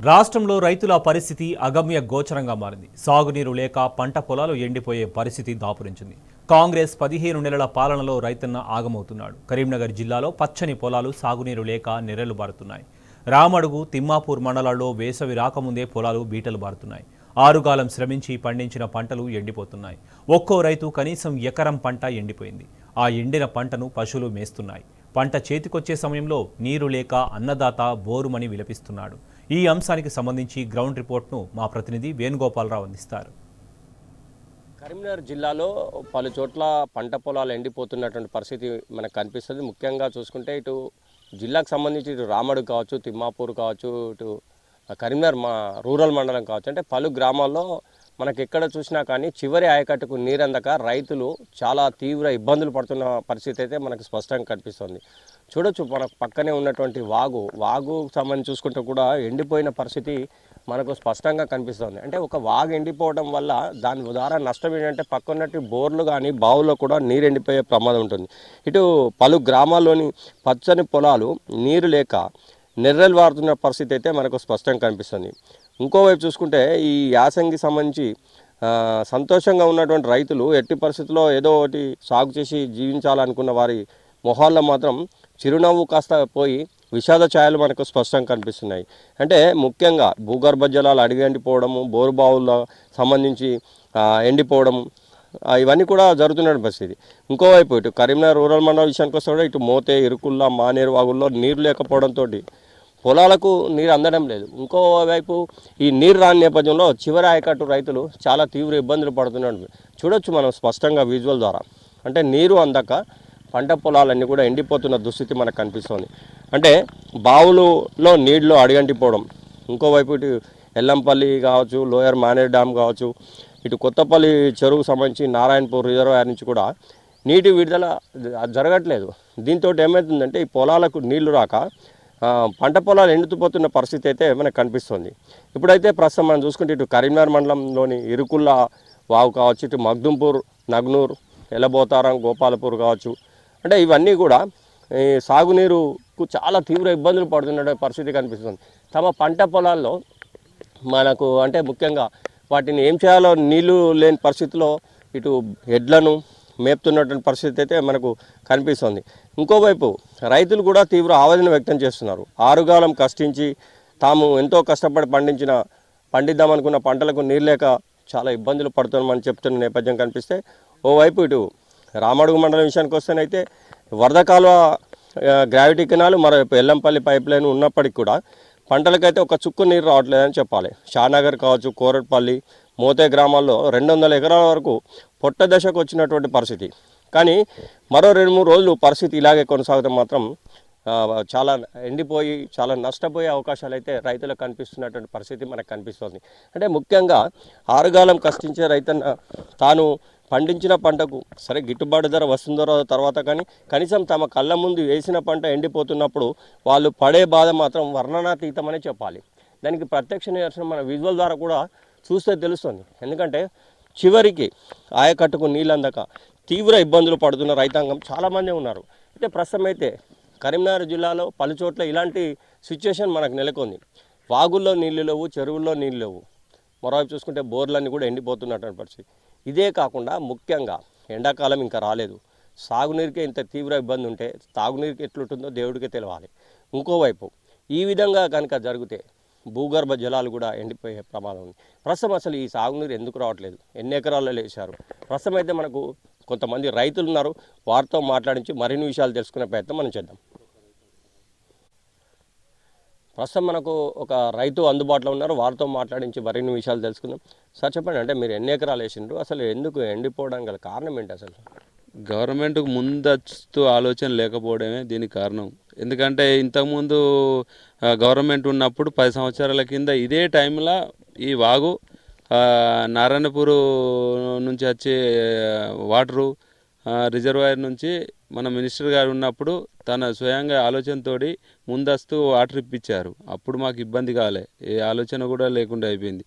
రాష్ట్రంలో రైతుల పరిస్థితి అగమ్య గోచరంగా మారింది. సాగునీరు లేక పంట పొలాలు ఎండిపోయే పరిస్థితి దాపురించింది. కాంగ్రెస్ 15 నెలల పాలనలో రైతన్న ఆగమవుతున్నాడు. కరీంనగర్ జిల్లాలో పచ్చని పొలాలు సాగునీరు లేక నెర్రెలు బారుతున్నాయి. రామడుగు, తిమ్మాపూర్ మండలాల్లో వేసవి రాకముందే పొలాలు బీటలు బారుతున్నాయి. ఆరుగాలం శ్రమించి పండించిన పంటలు ఎండిపోతున్నాయి. ఒక్కో రైతు కనీసం ఎకరం పంట ఎండిపోయింది. ఆ ఎండిన పంటను పశువులు మేస్తున్నాయి. పంట చేతికొచ్చే సమయంలో నీరు లేక అన్నదాత బోరుమని విలపిస్తున్నాడు. ఈ అంశానికి సంబంధించి గ్రౌండ్ రిపోర్ట్ను మా ప్రతినిధి వేణుగోపాలరావు అందిస్తారు. కరీంనగర్ జిల్లాలో పలు చోట్ల పంట పొలాలు ఎండిపోతున్నటువంటి పరిస్థితి మనకు కనిపిస్తుంది. ముఖ్యంగా చూసుకుంటే ఇటు జిల్లాకు సంబంధించి ఇటు రామడు కావచ్చు, తిమ్మాపూర్ కావచ్చు, ఇటు కరీంనగర్ రూరల్ మండలం కావచ్చు, అంటే పలు గ్రామాల్లో మనకు ఎక్కడ చూసినా కానీ చివరి ఆయకట్టుకు నీరందక రైతులు చాలా తీవ్ర ఇబ్బందులు పడుతున్న పరిస్థితి అయితే మనకు స్పష్టంగా కనిపిస్తుంది. చూడొచ్చు, మన పక్కనే ఉన్నటువంటి వాగు సంబంధించి చూసుకుంటే కూడా ఎండిపోయిన పరిస్థితి మనకు స్పష్టంగా కనిపిస్తుంది. అంటే ఒక వాగు ఎండిపోవడం వల్ల దాని ద్వారా నష్టం ఏంటంటే పక్కన్నట్టు బోర్లు కానీ బావుల్లో కూడా నీరు ఎండిపోయే ప్రమాదం ఉంటుంది. ఇటు పలు గ్రామాల్లోని పచ్చని పొలాలు నీరు లేక నెర్రెలు వారుతున్న పరిస్థితి అయితే మనకు స్పష్టంగా కనిపిస్తుంది. ఇంకోవైపు చూసుకుంటే ఈ యాసంగి సంబంధించి సంతోషంగా ఉన్నటువంటి రైతులు ఎట్టి పరిస్థితుల్లో ఏదో ఒకటి సాగు చేసి జీవించాలనుకున్న వారి మొహాల్లో మాత్రం చిరునవ్వు కాస్త పోయి విషాద ఛాయలు మనకు స్పష్టంగా కనిపిస్తున్నాయి. అంటే ముఖ్యంగా భూగర్భ జలాలు అడిగి ఎండిపోవడము, బోరుబావుల్లో సంబంధించి ఎండిపోవడం, ఇవన్నీ కూడా జరుగుతున్న పరిస్థితి. ఇంకోవైపు ఇటు కరీంనగర్ రూరల్ మండలం విషయానికి వస్తే కూడా ఇటు మోతే, ఇరుకుల్లా, మానేరు వాగుల్లో నీరు లేకపోవడంతో పొలాలకు నీరు అందడం లేదు. ఇంకోవైపు ఈ నీరు రాని నేపథ్యంలో చివరి ఆయకట్టు రైతులు చాలా తీవ్ర ఇబ్బందులు పడుతున్నారు. చూడొచ్చు మనం స్పష్టంగా విజువల్ ద్వారా. అంటే నీరు అందక పంట పొలాలన్నీ కూడా ఎండిపోతున్న దుస్థితి మనకు కనిపిస్తుంది. అంటే బావులలో నీళ్లు అడిగంటిపోవడం, ఇంకోవైపు ఇటు ఎల్లంపల్లి కావచ్చు, లోయర్ మానేరు డ్యామ్ కావచ్చు, ఇటు కొత్తపల్లి చెరువుకు సంబంధించి నారాయణపూర్ రిజర్వాయర్ నుంచి కూడా నీటి విడుదల జరగట్లేదు. దీంతో ఏమవుతుందంటే ఈ పొలాలకు నీళ్లు రాక పంట పొలాలు ఎండుతుపోతున్న పరిస్థితి అయితే మనకు కనిపిస్తుంది. ఇప్పుడైతే ప్రస్తుతం మనం చూసుకుంటే ఇటు కరీంనగర్ మండలంలోని ఇరుకుల్లా వాగు కావచ్చు, ఇటు మగ్దుంపూర్, నగ్నూర్, ఎలబోతారం, గోపాలపూర్ కావచ్చు, అంటే ఇవన్నీ కూడా ఈ సాగునీరుకు చాలా తీవ్ర ఇబ్బందులు పడుతున్న పరిస్థితి కనిపిస్తుంది. తమ పంట పొలాల్లో మనకు అంటే ముఖ్యంగా వాటిని ఏం చేయాలో నీళ్లు లేని పరిస్థితిలో ఇటు ఎడ్లను మేపుతున్నటువంటి పరిస్థితి అయితే మనకు కనిపిస్తుంది. ఇంకోవైపు రైతులు కూడా తీవ్ర ఆవేదన వ్యక్తం చేస్తున్నారు. ఆరుగాలం కష్టించి తాము ఎంతో కష్టపడి పండిద్దామనుకున్న పంటలకు నీరు లేక చాలా ఇబ్బందులు పడుతున్నామని చెప్తున్న నేపథ్యం కనిపిస్తే, ఓవైపు ఇటు రామడుగు మండలం విషయానికి వస్తేనైతే వరద కాలువ గ్రావిటీ కెనాల్, మరోవైపు ఎల్లంపల్లి పైప్ లైన్ ఉన్నప్పటికీ కూడా పంటలకైతే ఒక చుక్కు నీరు రావట్లేదని చెప్పాలి. షానగర్ కావచ్చు, కోరట్పల్లి, మోతే గ్రామాల్లో 200 ఎకరాల వరకు పొట్ట దశకు వచ్చినటువంటి పరిస్థితి. కానీ మరో 2-3 రోజులు పరిస్థితి ఇలాగే కొనసాగితే మాత్రం చాలా ఎండిపోయి చాలా నష్టపోయే అవకాశాలు అయితే రైతులకు కనిపిస్తున్నటువంటి పరిస్థితి మనకు కనిపిస్తుంది. అంటే ముఖ్యంగా ఆరుగాలం కష్టించే రైతన్న తాను పండించిన పంటకు సరే గిట్టుబాటు ధర వస్తుందో తర్వాత కానీ కనీసం తమ కళ్ళ ముందు వేసిన పంట ఎండిపోతున్నప్పుడు వాళ్ళు పడే బాధ మాత్రం వర్ణనాతీతమనే చెప్పాలి. దానికి ప్రత్యక్ష నిదర్శనం మన విజువల్ ద్వారా కూడా చూస్తే తెలుస్తుంది. ఎందుకంటే చివరికి ఆయకట్టుకు నీళ్ళు అందక తీవ్ర ఇబ్బందులు పడుతున్న రైతాంగం చాలామంది ఉన్నారు. అయితే ప్రస్తుతం అయితే కరీంనగర్ జిల్లాలో పలు చోట్ల ఇలాంటి సిచ్యువేషన్ మనకు నెలకొంది. వాగుల్లో నీళ్లు లేవు, చెరువుల్లో నీళ్ళు లేవు, మరోవైపు చూసుకుంటే బోర్లన్నీ కూడా ఎండిపోతున్నటువంటి పరిస్థితి. ఇదే కాకుండా ముఖ్యంగా ఎండాకాలం ఇంకా రాలేదు. సాగునీరుకే ఇంత తీవ్ర ఇబ్బంది ఉంటే తాగునీరుకి ఎట్లుంటుందో దేవుడికే తెలవాలి. ఇంకోవైపు ఈ విధంగా కనుక జరిగితే భూగర్భ జలాలు కూడా ఎండిపోయే ప్రమాదం ఉంది. ప్రస్తుతం అసలు ఈ సాగునీరు ఎందుకు రావట్లేదు, ఎన్ని ఎకరాల్లో లేచారు? ప్రస్తుతం అయితే మనకు కొంతమంది రైతులు ఉన్నారు, వారితో మాట్లాడించి మరిన్ని విషయాలు తెలుసుకునే ప్రయత్నం మనం చేద్దాం. ప్రస్తుతం మనకు ఒక రైతు అందుబాటులో ఉన్నారు, వారితో మాట్లాడించి మరిన్ని విషయాలు తెలుసుకుందాం. సార్ చెప్పండి, అంటే మీరు ఎన్ని ఎకరాలు వేసిండ్రు, అసలు ఎందుకు ఎండిపోవడం గల కారణం ఏంటి? అసలు గవర్నమెంట్కు ముందస్తు ఆలోచన లేకపోవడమే దీనికి కారణం. ఎందుకంటే ఇంతకుముందు గవర్నమెంట్ ఉన్నప్పుడు 10 సంవత్సరాల కింద ఇదే టైంలో ఈ వాగు నారాయణపూర్ నుంచి వచ్చే వాటరు రిజర్వాయర్ నుంచి మన మినిస్టర్ గారు ఉన్నప్పుడు తన స్వయంగా ఆలోచనతోటి ముందస్తు వాటర్ ఇప్పించారు. అప్పుడు మాకు ఇబ్బంది కాలే, ఏ ఆలోచన కూడా లేకుండా అయిపోయింది.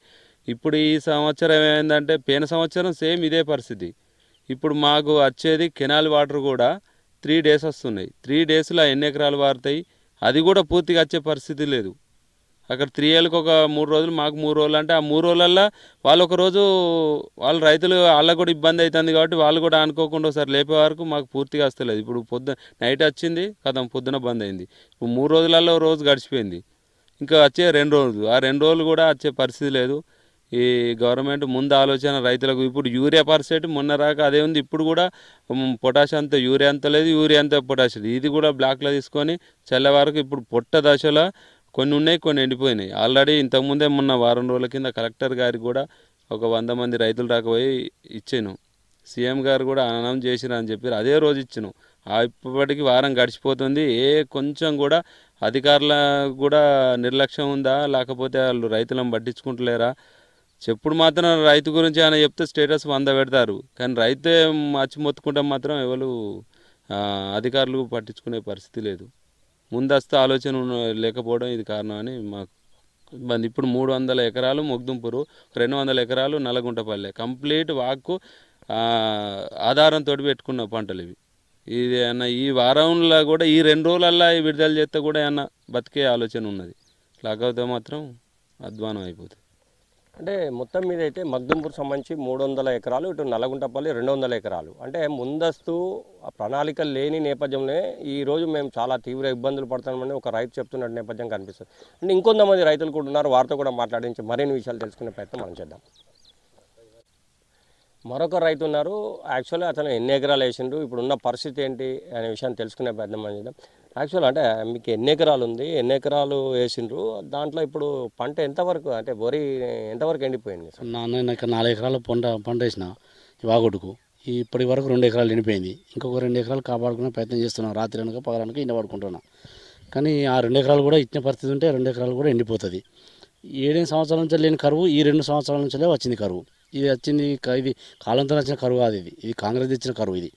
ఇప్పుడు ఈ సంవత్సరం ఏమైందంటే పోయిన సంవత్సరం సేమ్ ఇదే పరిస్థితి. ఇప్పుడు మాకు వచ్చేది కెనాల్ వాటర్ కూడా 3 డేస్ వస్తున్నాయి. 3 డేస్లో ఎన్ని ఎకరాలు వారుతాయి? అది కూడా పూర్తిగా వచ్చే పరిస్థితి లేదు. అక్కడ 3 ఏళ్ళకి ఒక 3 రోజులు, మాకు 3 రోజులు. అంటే ఆ 3 రోజులల్లో వాళ్ళు ఒక రోజు వాళ్ళు రైతులు వాళ్ళకు కూడా ఇబ్బంది అవుతుంది కాబట్టి వాళ్ళు కూడా అనుకోకుండా ఒకసారి లేపే వరకు మాకు పూర్తిగా వస్తలేదు. ఇప్పుడు నైట్ వచ్చింది కథం, పొద్దున బంద్ అయింది. ఇప్పుడు 3 రోజులలో రోజు గడిచిపోయింది. ఇంకా వచ్చే 2 రోజులు, ఆ 2 రోజులు కూడా వచ్చే పరిస్థితి లేదు. ఈ గవర్నమెంట్ ముందు ఆలోచన రైతులకు ఇప్పుడు యూరియా పరిస్థితి మొన్న రాక అదే ఉంది. ఇప్పుడు కూడా పొటాష్ అంత యూరియా అంత లేదు, యూరియా అంత పొటాష్ లేదు. ఇది కూడా బ్లాక్లో తీసుకొని చల్లే వరకు ఇప్పుడు పొట్ట దశలో కొన్ని ఉన్నాయి, కొన్ని ఎండిపోయినాయి. ఆల్రెడీ ఇంతకుముందే మొన్న వారం రోజుల కింద కలెక్టర్ గారికి కూడా ఒక 100 మంది రైతులు రాకపోయి ఇచ్చాను. సీఎం గారు కూడా అనౌన్స్ చేసిరు అని చెప్పారు. అదే రోజు ఇచ్చాను. ఇప్పటికి వారం గడిచిపోతుంది. కొంచెం కూడా అధికారుల కూడా నిర్లక్ష్యం ఉందా, లేకపోతే వాళ్ళు రైతులను పట్టించుకుంటలేరా? చెప్పుడు మాత్రం రైతు గురించి ఆయన చెప్తే స్టేటస్ 100 పెడతారు, కానీ రైతే వచ్చి మొత్తుకుంటే మాత్రం ఎవరు అధికారులు పట్టించుకునే పరిస్థితి లేదు. ముందస్తు ఆలోచన లేకపోవడం ఇది కారణం అని మాకు ఇబ్బంది. ఇప్పుడు 300 ఎకరాలు మొగ్దుంపూరు, 200 ఎకరాలు నల్లగుంటపల్లె కంప్లీట్ వాక్కు ఆధారంతో పెట్టుకున్న పంటలు ఇవి. ఇది అన్న ఈ వారంలో కూడా ఈ 2 రోజులల్లో విడుదల చేస్తే కూడా ఏమన్నా బతికే ఆలోచన ఉన్నది. లేకపోతే మాత్రం అధ్వానం అయిపోతుంది. అంటే మొత్తం మీద అయితే మగ్దుంపూర్ సంబంధించి 300 ఎకరాలు, ఇటు నల్లగుంటపల్లి 200 ఎకరాలు. అంటే ముందస్తు ప్రణాళిక లేని నేపథ్యంలో ఈరోజు మేము చాలా తీవ్ర ఇబ్బందులు పడుతున్నామని ఒక రైతు చెప్తున్న నేపథ్యం కనిపిస్తుంది. అంటే ఇంకొంతమంది రైతులు కూడా ఉన్నారు, వారితో కూడా మాట్లాడించి మరిన్ని విషయాలు తెలుసుకునే ప్రయత్నం మనం చేద్దాం. మరొక రైతు ఉన్నారు. యాక్చువల్గా అతను ఎన్ని ఎకరాలు వేసిండ్రు, ఇప్పుడున్న పరిస్థితి ఏంటి అనే విషయాన్ని తెలుసుకునే ప్రయత్నం మనం చేద్దాం. యాక్చువల్ అంటే మీకు ఎన్ని ఎకరాలు ఉంది, ఎన్ని ఎకరాలు వేసిండ్రు, దాంట్లో ఇప్పుడు పంట ఎంతవరకు, అంటే వరి ఎంతవరకు ఎండిపోయింది? నేను ఇక్కడ 4 ఎకరాల పంట వేసిన ఈ వాగొట్టుకు. ఇప్పటి వరకు 2 ఎకరాలు ఎండిపోయింది. ఇంకొక 2 ఎకరాలు కాపాడుకునే ప్రయత్నం చేస్తున్నాం. రాత్రి అనక పగలనక ఎండ పడుకుంటున్నా. కానీ ఆ 2 ఎకరాలు కూడా ఇచ్చిన పరిస్థితి ఉంటే 2 ఎకరాలు కూడా ఎండిపోతుంది. 7 సంవత్సరాల నుంచి లేని కరువు ఈ 2 సంవత్సరాల నుంచే వచ్చింది కరువు. ఇది వచ్చింది, ఇది కాలంతో వచ్చిన కరువు కాదు. ఇది కాంగ్రెస్ ఇచ్చిన కరువు. ఇది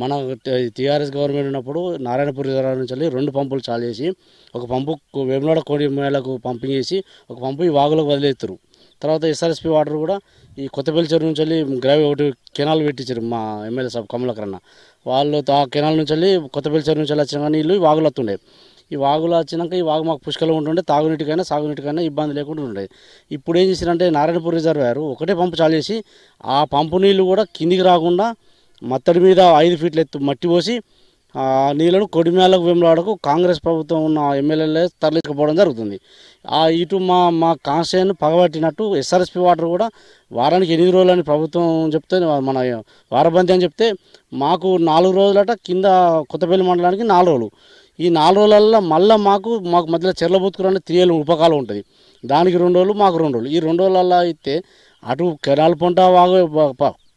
మన టీఆర్ఎస్ గవర్నమెంట్ ఉన్నప్పుడు నారాయణపూర్ రిజర్వాయర్ నుంచి 2 పంపులు చాలు చేసి, ఒక పంపు వేములవాడ కోడి మేళకు పంపింగ్ చేసి, ఒక పంపు ఈ వాగులకు వదిలేస్తారు. తర్వాత ఎస్ఆర్ఎస్పీ వాటర్ కూడా ఈ కొత్తపల్లి చెరువు నుంచి గ్రావి ఒకటి కెనాల్ పెట్టించారు మా ఎమ్మెల్యే సాబ్ కమలాకరన్న. వాళ్ళు ఆ కెనాల్ నుంచి కొత్తపల్లి చెరువు నుంచి వచ్చిన నీళ్ళు ఈ వాగులు వస్తుండే. ఈ వాగులు వచ్చినాక ఈ వాగు మాకు పుష్కలం ఉంటుండే, తాగునీటికైనా సాగునీటికైనా ఇబ్బంది లేకుండా ఉండే. ఇప్పుడు ఏం చేశారంటే నారాయణపూర్ రిజర్వాయర్ ఒకటే పంపు చాలు చేసి, ఆ పంపు నీళ్ళు కూడా కిందికి రాకుండా మత్తడి మీద 5 ఫీట్ల ఎత్తు మట్టి పోసి ఆ నీళ్ళను కొడిమేళకు వేములవాడకు కాంగ్రెస్ ప్రభుత్వం ఉన్న ఎమ్మెల్యేలే తరలించకపోవడం జరుగుతుంది. ఇటు మా కాన్స్టిట్యూషన్ పగబట్టినట్టు ఎస్ఆర్ఎస్పీ వాటర్ కూడా వారానికి 8 రోజులని ప్రభుత్వం చెప్తే, మన వారబంతి అని చెప్తే మాకు 4 రోజులట, కింద కొత్తపల్లి మండలానికి 4 రోజులు. ఈ 4 రోజులలో మళ్ళీ మాకు మధ్యలో చెర్ల బుత్తుకురు అంటే 3 ఏళ్ళు ఉపకాలం ఉంటుంది. దానికి 2 రోజులు, మాకు 2 రోజులు. ఈ 2 రోజులలో అయితే అటు కెనాల్ పంట వాగు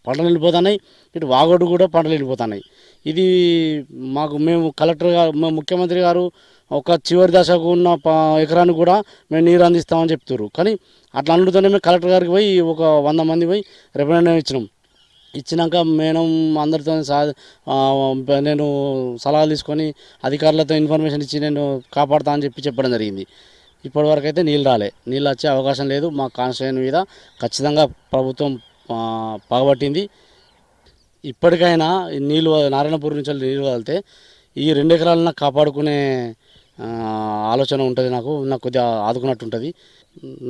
పంటలు వెళ్ళిపోతున్నాయి, ఇటు వాగొడ్డు కూడా పంటలు వెళ్ళిపోతున్నాయి. ఇది మేము కలెక్టర్ గారు, ముఖ్యమంత్రి గారు ఒక చివరి దశకు ఉన్న ఎకరానికి కూడా మేము నీరు అందిస్తామని చెప్తారు. కానీ అట్లా అనుడుతోనే మేము కలెక్టర్ గారికి పోయి ఒక 100 మంది పోయి రిప్రజెంటేటివ్ ఇచ్చినాక మేడం అందరితో నేను సలహాలు తీసుకొని అధికారులతో ఇన్ఫర్మేషన్ ఇచ్చి నేను కాపాడుతా అని చెప్పడం జరిగింది. ఇప్పటివరకు అయితే నీళ్ళు వచ్చే అవకాశం లేదు. మా కాన్స్టిట్యూషన్ మీద ఖచ్చితంగా ప్రభుత్వం పగబట్టింది. ఇప్పటికైనా నీళ్ళు నారాయణపూర్ నుంచి నీళ్ళు వదిలితే ఈ 2 ఎకరాలను కాపాడుకునే ఆలోచన ఉంటుంది. నాకు కొద్దిగా ఆదుకున్నట్టు ఉంటుంది.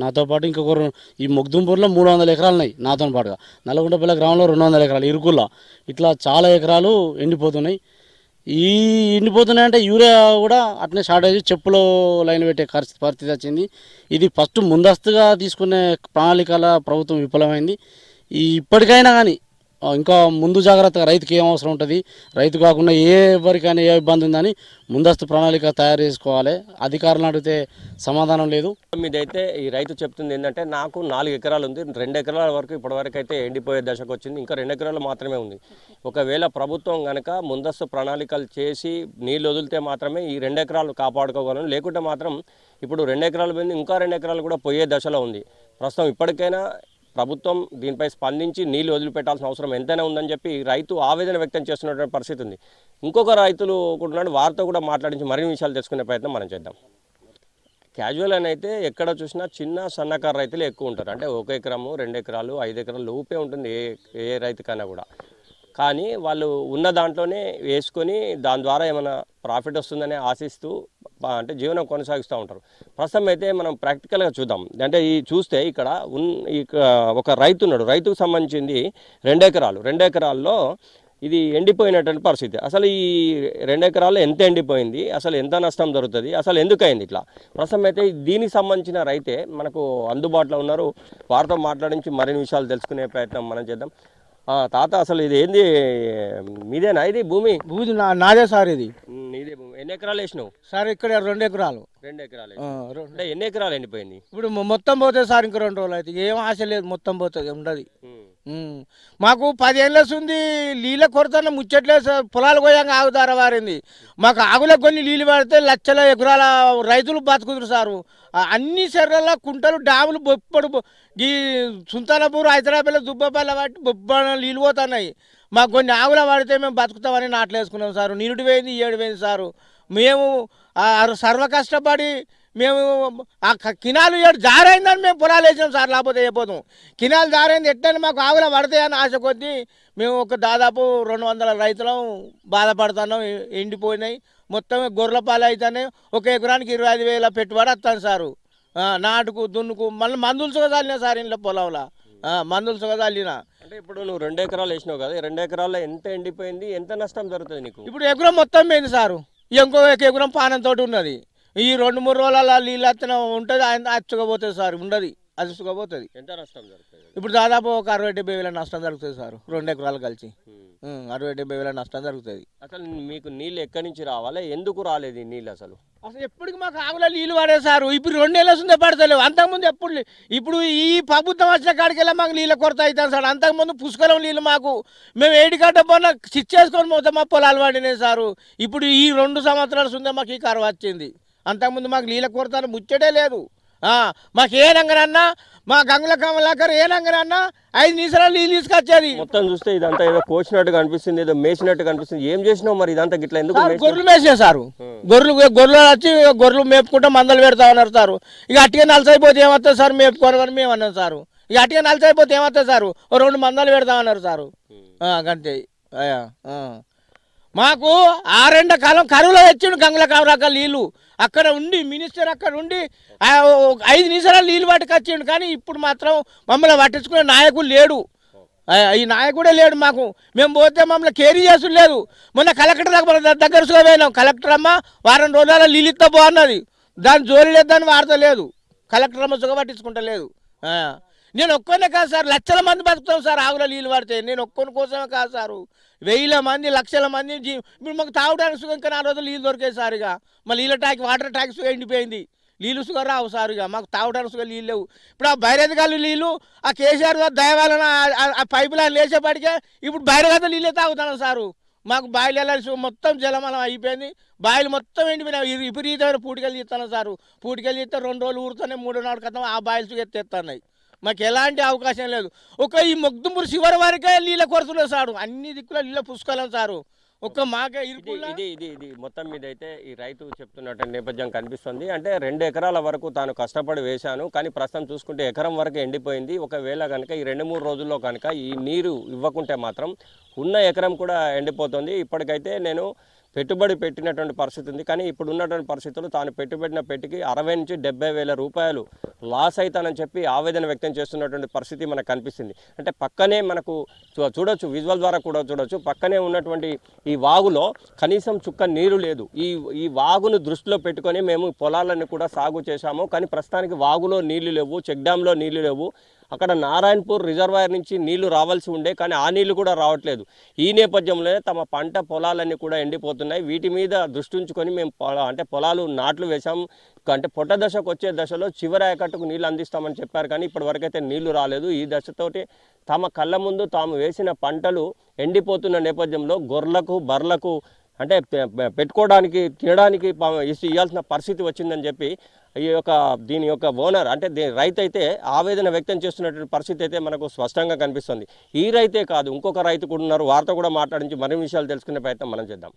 నాతో పాటు ఇంకొకరు ఈ మొగ్దుంపూర్లో 300 ఎకరాలు ఉన్నాయి. నాతో పాటుగా నల్లగుంటపల్లి గ్రామంలో 200 ఎకరాలు, ఇరుకుల్లో ఇట్లా చాలా ఎకరాలు ఎండిపోతున్నాయి. ఎండిపోతున్నాయి అంటే యూరియా కూడా అట్నే షార్టేజ్, చెప్పులో లైన్ పెట్టే పరిస్థితి వచ్చింది. ఇది ఫస్ట్ ముందస్తుగా తీసుకునే ప్రణాళికల ప్రభుత్వం విఫలమైంది. ఇప్పటికైనా కానీ ఇంకా ముందు జాగ్రత్తగా రైతుకి ఏం అవసరం ఉంటుంది, రైతు కాకుండా ఎవరికైనా ఏ ఇబ్బంది ఉందని ముందస్తు ప్రణాళిక తయారు చేసుకోవాలి. అధికారులను అడిగితే సమాధానం లేదు. మీదైతే ఈ రైతు చెప్తుంది ఏంటంటే, నాకు 4 ఎకరాలు ఉంది, 2 ఎకరాల వరకు ఇప్పటివరకు అయితే ఎండిపోయే దశకు వచ్చింది, ఇంకా 2 ఎకరాలు మాత్రమే ఉంది. ఒకవేళ ప్రభుత్వం కనుక ముందస్తు ప్రణాళికలు చేసి నీళ్ళు వదిలితే మాత్రమే ఈ 2 ఎకరాలు కాపాడుకోగలను. లేకుంటే మాత్రం ఇప్పుడు 2 ఎకరాలు పోయింది, ఇంకా 2 ఎకరాలు కూడా పోయే దశలో ఉంది. ప్రస్తుతం ఇప్పటికైనా ప్రభుత్వం దీనిపై స్పందించి నీళ్లు వదిలిపెట్టాల్సిన అవసరం ఎంతైనా ఉందని చెప్పి రైతు ఆవేదన వ్యక్తం చేస్తున్నటువంటి పరిస్థితి ఉంది. ఇంకొక రైతులు కూడా ఉన్నాడు, వారితో కూడా మాట్లాడించి మరిన్ని విషయాలు తెలుసుకునే ప్రయత్నం మనం చేద్దాం. క్యాజువల్ అని అయితే ఎక్కడ చూసినా చిన్న సన్నకారు రైతులు ఎక్కువ ఉంటారు. అంటే 1 ఎకరము, 2 ఎకరాలు, 5 ఎకరాలు లోపే ఉంటుంది ఏ రైతుకైనా కూడా. కానీ వాళ్ళు ఉన్న దాంట్లోనే వేసుకొని దాని ద్వారా ఏమైనా ప్రాఫిట్ వస్తుందని ఆశిస్తూ అంటే జీవనం కొనసాగిస్తూ ఉంటారు. ప్రస్తుతం అయితే మనం ప్రాక్టికల్గా చూద్దాం. అంటే ఈ చూస్తే ఇక్కడ ఒక రైతు ఉన్నాడు. రైతుకు సంబంధించింది 2 ఎకరాలు. 2 ఎకరాల్లో ఇది ఎండిపోయినటువంటి పరిస్థితి. అసలు ఈ 2 ఎకరాల్లో ఎంత ఎండిపోయింది, అసలు ఎంత నష్టం జరుగుతుంది, అసలు ఎందుకు అయింది ఇట్లా? ప్రస్తుతం అయితే దీనికి సంబంధించిన రైతే మనకు అందుబాటులో ఉన్నారు. వారితో మాట్లాడించి మరిన్ని విషయాలు తెలుసుకునే ప్రయత్నం మనం చేద్దాం. తాత, అసలు ఇది ఏంది, మీదేనా ఇది భూమి? భూమి నాదే సార్. ఇది నీదే భూమి. ఎన్ని ఎకరాలు వేసినావు సార్? ఇక్కడ 2 ఎకరాలు. 2 ఎకరాలు. అంటే ఎన్ని ఎకరాలు ఎండిపోయింది? ఇప్పుడు మొత్తం పోతుంది సార్. ఇంక 2 రోజులు అయితే ఏం ఆశ లేదు, మొత్తం పోతుంది, ఉండదు. మాకు 10 ఏళ్ళ ఉంది నీళ్ళ కొరత ముచ్చట్లేదు సార్. పొలాలు పోయాక ఆగుదార వారింది. మాకు ఆగులకు కొన్ని నీళ్ళు పడితే లక్షల ఎకరాల రైతులు బతుకుతురు సారు. అన్ని చెర్రల కుంటలు డ్యాములు బొప్పడు ఈ సుల్తానాపూర్, హైదరాబాద్లో దుబ్బపల్లి బట్టి బొబ్బ నీళ్ళు పోతున్నాయి. మాకు కొన్ని ఆవుల పడితే మేము బతుకుతామని నాట్లు వేసుకున్నాం సారు. నీరుడు పోయింది, 7 పోయింది సారు. మేము సర్వ కష్టపడి మేము ఆ కినాలు జారైందని మేము పొలాలు వేసినాం సార్. లేకపోతే అయిపోతాం. కినాలు జారైంది ఎట్లని మాకు ఆవుల పడతాయని ఆశ కొద్దీ మేము ఒక దాదాపు 200 రైతులం బాధపడుతున్నాం. ఎండిపోయినాయి మొత్తం, గొర్రెల పాలు అవుతున్నాయి. ఒక ఎకరానికి 25,000 పెట్టుబడి వస్తాను సారు. నాటుకు దున్నుకు మళ్ళీ మందులు సుగదాలినా సార్. ఇంట్లో పొలంలో మందులు సుగదాలినా. అంటే ఇప్పుడు నువ్వు 2 ఎకరాలు వేసినావు కదా, 2 ఎకరాల్లో ఎంత ఎండిపోయింది, ఎంత నష్టం జరుగుతుంది నీకు? ఇప్పుడు ఎకరం మొత్తం పోయింది సారు. ఇంకో ఎకరం పానంతో ఉన్నది. ఈ 2-3 రోజుల నీళ్ళు అత్తన ఉంటుంది, అది చుగపోతుంది సార్. ఉండదు, అది చుగపోతుంది. ఎంత నష్టం జరుగుతుంది? ఇప్పుడు దాదాపు ఒక 60-70,000 నష్టం జరుగుతుంది సార్. 2 ఎకరాలు కలిసి 60-70,000 నష్టం జరుగుతుంది. అసలు మీకు నీళ్ళు ఎక్కడి నుంచి రావాలి, ఎందుకు రాలేదు ఈ నీళ్ళు? అసలు ఎప్పటికి మాకు ఆవుల నీళ్ళు పడేసారు. ఇప్పుడు 2 నెలల వస్తుందే పడతలేవు. అంతకుముందు ఇప్పుడు ఈ ప్రభుత్వం వచ్చిన కాడికెళ్ళి మాకు నీళ్ళ కొరత అవుతాను సార్. అంతకుముందు పుష్కలం నీళ్ళు మాకు మేము ఏడిగడ్డ పోయినా చిచ్చేసుకొని మొత్తం మా పొలాలు పడినాయి సారు. ఇప్పుడు ఈ 2 సంవత్సరాల సుందే మాకు ఈ కరువు వచ్చింది. అంతకుముందు మాకు నీళ్ళ కొరత ముచ్చటే లేదు. మాకు ఏ రంగనన్నా, మా గంగుల కమలాకర్ ఏ రంగనన్నా 5 నిమిషాలు నీళ్ళు తీసుకొచ్చేది. మొత్తం చూస్తే ఇదంతా ఏదో కోసినట్టు కనిపిస్తుంది, ఏదో మేసినట్టు కనిపిస్తుంది. ఏం చేసినావు మరి ఇదంతా గిట్లా? ఎందుకు గొర్రెలు మేసే సారు. గొర్రెలు వచ్చి గొర్రెలు మేపుకుంటా మందలు పెడతా ఉన్నారు సారు. ఇక అట్టిగా నలసైపోతే ఏమవుతుంది సార్, మేపుకోవాలని మేము అన్నాం సారు. ఇక అట్టిగా నలసైపోతే ఏమవుతుంది సారు, 2 మందలు పెడతా ఉన్నారు సారు. అంతే. మాకు 6 కాలం కరువులో తెచ్చిండు గంగుల కమలాకర్ నీళ్ళు. అక్కడ ఉండి మినిస్టర్ అక్కడ ఉండి 5 నిమిషాలు నీళ్ళు పట్టుకొచ్చిండు. కానీ ఇప్పుడు మాత్రం మమ్మల్ని పట్టించుకునే నాయకుడు లేడు. ఈ నాయకుడే లేడు మాకు. మేము పోతే మమ్మల్ని కేరీ చేసుడు లేదు. మొన్న కలెక్టర్ దగ్గర పోయినాం. కలెక్టర్ అమ్మ వారం రోజుల నీళ్ళు ఇస్తా బాగున్నది, దాని జోలి లేదు, దాన్ని వార్త లేదు. కలెక్టర్ అమ్మ సుఖ పట్టించుకుంటలేదు. నేను ఒక్కనే కాదు సార్, లక్షల మంది బతుకుతాం సార్ ఆవుల నీళ్ళు పడితే. నేను ఒక్కని కోసమే కాదు సారు, 1000 మంది, లక్షల మంది. ఇప్పుడు మాకు తాగడానికి సుఖం ఇంకా 4 రోజులు నీళ్ళు దొరికాయి సార్. ఇక మా నీళ్ళ ట్యాంక్, వాటర్ ట్యాంక్ సుఖం ఎండిపోయింది. నీళ్ళు సుఖం రావు సార్. ఇక మాకు తాగడానికి సుఖం నీళ్ళు లేవు. ఇప్పుడు ఆ బైరెదగాలు నీళ్ళు ఆ కేసీఆర్ దయవాలన ఆ పైపు లైన్ లేచేపాటికే ఇప్పుడు బైరగత నీళ్ళే తాగుతున్నాం సారు. మాకు బాయిలు వెళ్ళాల్సి మొత్తం జలమలం అయిపోయింది. బాయిలు మొత్తం ఎండిపోయినాయి. విపరీతమైన పూటికలు తీస్తున్నాం సారు. పూటికలు తీస్తే 2 రోజులు ఊరుతూనే 3వ నాడు క్రితం ఆ బాయిలు సుఖం ఎత్తేస్తున్నాయి. మాకు ఎలాంటి అవకాశం లేదు. ఒక ఈ మొగ్దుంపూర్ శివరి వరకే నీళ్ళ కొరతలో సారు. అన్ని దిక్కుల నీళ్ళ పుష్కలం సారు. ఒక్క మాకే ఇది మొత్తం మీద అయితే ఈ రైతు చెప్తున్నట్టు నేపథ్యం కనిపిస్తుంది. అంటే 2 ఎకరాల వరకు తాను కష్టపడి వేశాను, కానీ ప్రస్తుతం చూసుకుంటే ఎకరం వరకు ఎండిపోయింది. ఒకవేళ కనుక ఈ 2-3 రోజుల్లో కనుక ఈ నీరు ఇవ్వకుంటే మాత్రం ఉన్న ఎకరం కూడా ఎండిపోతుంది. ఇప్పటికైతే నేను పెట్టుబడి పెట్టినటువంటి పరిస్థితి ఉంది, కానీ ఇప్పుడు ఉన్నటువంటి పరిస్థితులు తాను పెట్టుబడిన పెట్టికి 60 నుంచి 70,000 రూపాయలు లాస్ అవుతానని చెప్పి ఆవేదన వ్యక్తం చేస్తున్నటువంటి పరిస్థితి మనకు కనిపిస్తుంది. అంటే పక్కనే మనకు చూడొచ్చు, విజువల్ ద్వారా కూడా చూడొచ్చు, పక్కనే ఉన్నటువంటి ఈ వాగులో కనీసం చుక్క నీరు లేదు. ఈ వాగును దృష్టిలో పెట్టుకొని మేము పొలాలను కూడా సాగు చేశాము, కానీ ప్రస్తుతానికి వాగులో నీళ్లు లేవు, చెక్ డ్యాంలో నీళ్లు లేవు. అక్కడ నారాయణపూర్ రిజర్వాయర్ నుంచి నీళ్లు రావాల్సి ఉండే, కానీ ఆ నీళ్లు కూడా రావట్లేదు. ఈ నేపథ్యంలోనే తమ పంట పొలాలన్నీ కూడా ఎండిపోతున్నాయి. వీటి మీద దృష్టి ఉంచుకొని మేము పొలాలు నాట్లు వేసాం. అంటే పొట్ట దశకు వచ్చే దశలో చివరి ఆయకట్టుకు నీళ్ళు అందిస్తామని చెప్పారు, కానీ ఇప్పటివరకు అయితే నీళ్లు రాలేదు. ఈ దశతోటి తమ కళ్ళ ముందు తాము వేసిన పంటలు ఎండిపోతున్న నేపథ్యంలో గొర్రెలకు, బర్రెలకు అంటే పెట్టుకోవడానికి, తినడానికి ఇవ్వాల్సిన పరిస్థితి వచ్చిందని చెప్పి దీని యొక్క ఓనర్ అంటే రైతు అయితే ఆవేదన వ్యక్తం చేస్తున్నటువంటి పరిస్థితి అయితే మనకు స్పష్టంగా కనిపిస్తుంది. ఈ రైతే కాదు, ఇంకొక రైతు కూడా ఉన్నారు. వారితో కూడా మాట్లాడించి మరిన్ని విషయాలు తెలుసుకునే ప్రయత్నం మనం చేద్దాం.